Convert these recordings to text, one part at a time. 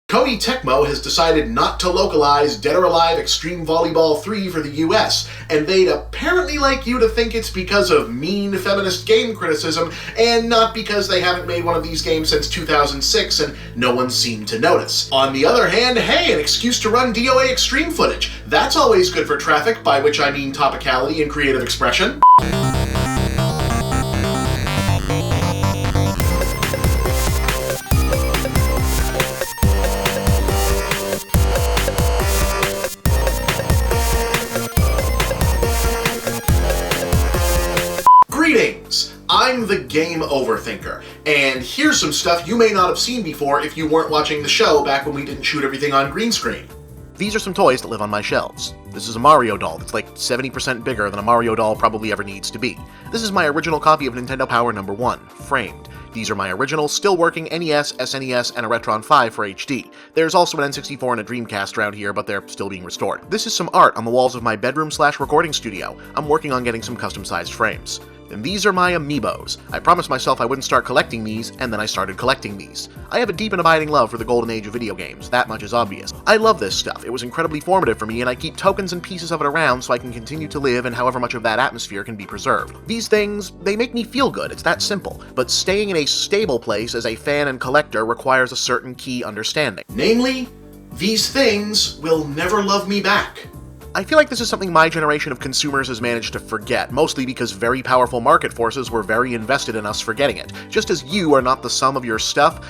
Koei Tecmo has decided not to localize Dead or Alive Extreme Volleyball 3 for the US, and they'd apparently like you to think it's because of mean feminist game criticism, and not because they haven't made one of these games since 2006 and no one seemed to notice. On the other hand, hey, an excuse to run DOA Extreme footage. That's always good for traffic, by which I mean topicality and creative expression. Greetings! I'm the Game OverThinker, and here's some stuff you may not have seen before if you weren't watching the show back when we didn't shoot everything on green screen. These are some toys that live on my shelves. This is a Mario doll that's like 70% bigger than a Mario doll probably ever needs to be. This is my original copy of Nintendo Power No. 1, framed. These are my original, still working NES, SNES, and a Retron 5 for HD. There's also an N64 and a Dreamcast around here, but they're still being restored. This is some art on the walls of my bedroom/recording studio. I'm working on getting some custom-sized frames. And these are my amiibos. I promised myself I wouldn't start collecting these, and then I started collecting these. I have a deep and abiding love for the golden age of video games, that much is obvious. I love this stuff, it was incredibly formative for me, and I keep tokens and pieces of it around so I can continue to live in however much of that atmosphere can be preserved. These things, they make me feel good, it's that simple. But staying in a stable place as a fan and collector requires a certain key understanding. Namely, these things will never love me back. I feel like this is something my generation of consumers has managed to forget, mostly because very powerful market forces were very invested in us forgetting it. Just as you are not the sum of your stuff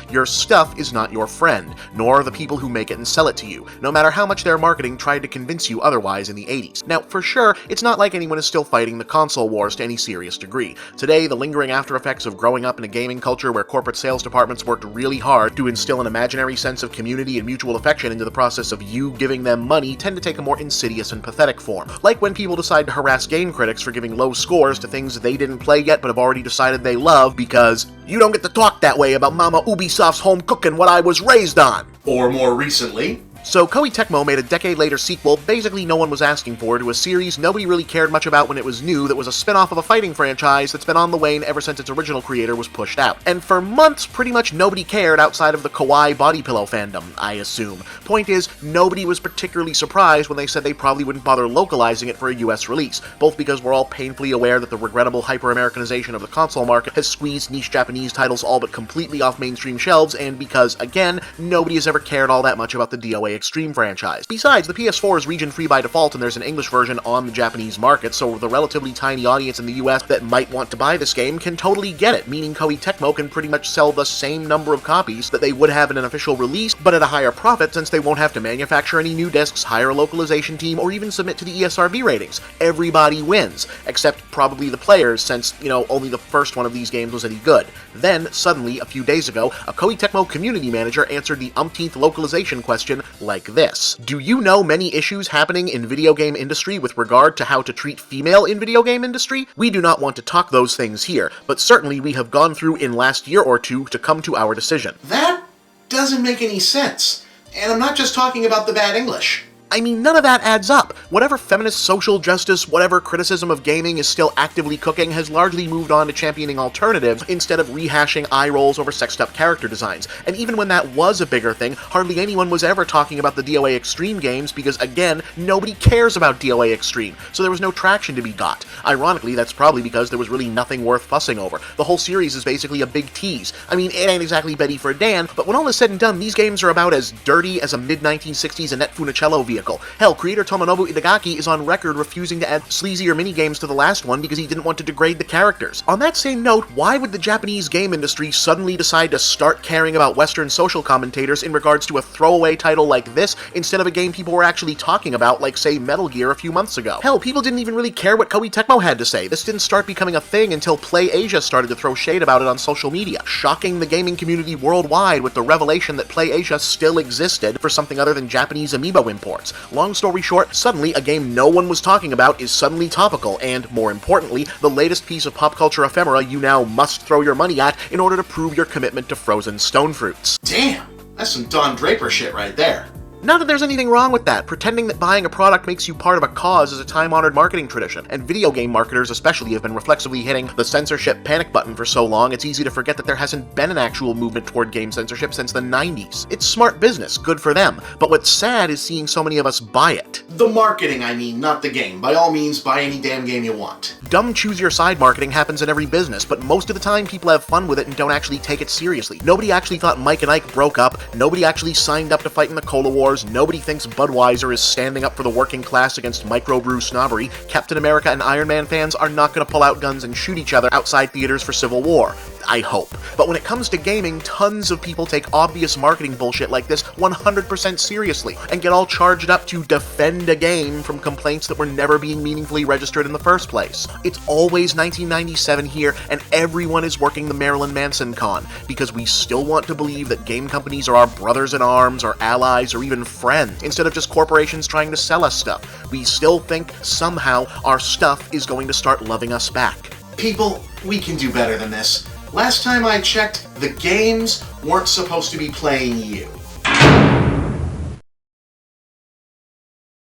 is not your friend, nor are the people who make it and sell it to you, no matter how much their marketing tried to convince you otherwise in the 80s. Now, for sure, it's not like anyone is still fighting the console wars to any serious degree. Today, the lingering after effects of growing up in a gaming culture where corporate sales departments worked really hard to instill an imaginary sense of community and mutual affection into the process of you giving them money tend to take a more insidious and pathetic form. Like when people decide to harass game critics for giving low scores to things they didn't play yet but have already decided they love because you don't get to talk that way about Mama Ubisoft's home cooking what I was raised on. Or more recently, so Koei Tecmo made a decade-later sequel basically no one was asking for to a series nobody really cared much about when it was new that was a spin-off of a fighting franchise that's been on the wane ever since its original creator was pushed out. And for months, pretty much nobody cared outside of the kawaii body pillow fandom, I assume. Point is, nobody was particularly surprised when they said they probably wouldn't bother localizing it for a US release, both because we're all painfully aware that the regrettable hyper-Americanization of the console market has squeezed niche Japanese titles all but completely off mainstream shelves, and because, again, nobody has ever cared all that much about the DOA Extreme franchise. Besides, the PS4 is region-free by default and there's an English version on the Japanese market, so the relatively tiny audience in the US that might want to buy this game can totally get it, meaning Koei Tecmo can pretty much sell the same number of copies that they would have in an official release, but at a higher profit since they won't have to manufacture any new discs, hire a localization team, or even submit to the ESRB ratings. Everybody wins, except probably the players since, only the first one of these games was any good. Then, suddenly, a few days ago, a Koei Tecmo community manager answered the umpteenth localization question like this. Do you know many issues happening in video game industry with regard to how to treat female in video game industry? We do not want to talk those things here, but certainly we have gone through in last year or two to come to our decision. That doesn't make any sense. And I'm not just talking about the bad English. I mean, none of that adds up. Whatever feminist social justice, whatever criticism of gaming is still actively cooking has largely moved on to championing alternatives instead of rehashing eye rolls over sexed-up character designs. And even when that was a bigger thing, hardly anyone was ever talking about the DOA Extreme games because, again, nobody cares about DOA Extreme, so there was no traction to be got. Ironically, that's probably because there was really nothing worth fussing over. The whole series is basically a big tease. I mean, it ain't exactly Betty Friedan, but when all is said and done, these games are about as dirty as a mid-1960s Annette Funicello vehicle. Hell, creator Tomonobu Itagaki is on record refusing to add sleazier minigames to the last one because he didn't want to degrade the characters. On that same note, why would the Japanese game industry suddenly decide to start caring about Western social commentators in regards to a throwaway title like this instead of a game people were actually talking about, like, say, Metal Gear a few months ago? Hell, people didn't even really care what Koei Tecmo had to say. This didn't start becoming a thing until Play Asia started to throw shade about it on social media, shocking the gaming community worldwide with the revelation that Play Asia still existed for something other than Japanese amiibo imports. Long story short, suddenly a game no one was talking about is suddenly topical, and, more importantly, the latest piece of pop culture ephemera you now must throw your money at in order to prove your commitment to frozen stone fruits. Damn, that's some Don Draper shit right there. Not that there's anything wrong with that. Pretending that buying a product makes you part of a cause is a time-honored marketing tradition, and video game marketers especially have been reflexively hitting the censorship panic button for so long, it's easy to forget that there hasn't been an actual movement toward game censorship since the 90s. It's smart business, good for them, but what's sad is seeing so many of us buy it. The marketing, I mean, not the game. By all means, buy any damn game you want. Dumb choose-your-side marketing happens in every business, but most of the time people have fun with it and don't actually take it seriously. Nobody actually thought Mike and Ike broke up, nobody actually signed up to fight in the Cola Wars, nobody thinks Budweiser is standing up for the working class against microbrew snobbery, Captain America and Iron Man fans are not going to pull out guns and shoot each other outside theaters for Civil War. I hope. But when it comes to gaming, tons of people take obvious marketing bullshit like this 100% seriously, and get all charged up to defend a game from complaints that were never being meaningfully registered in the first place. It's always 1997 here, and everyone is working the Marilyn Manson con, because we still want to believe that game companies are our brothers in arms, or allies, or even friends, instead of just corporations trying to sell us stuff. We still think somehow our stuff is going to start loving us back. People, we can do better than this. Last time I checked, the games weren't supposed to be playing you.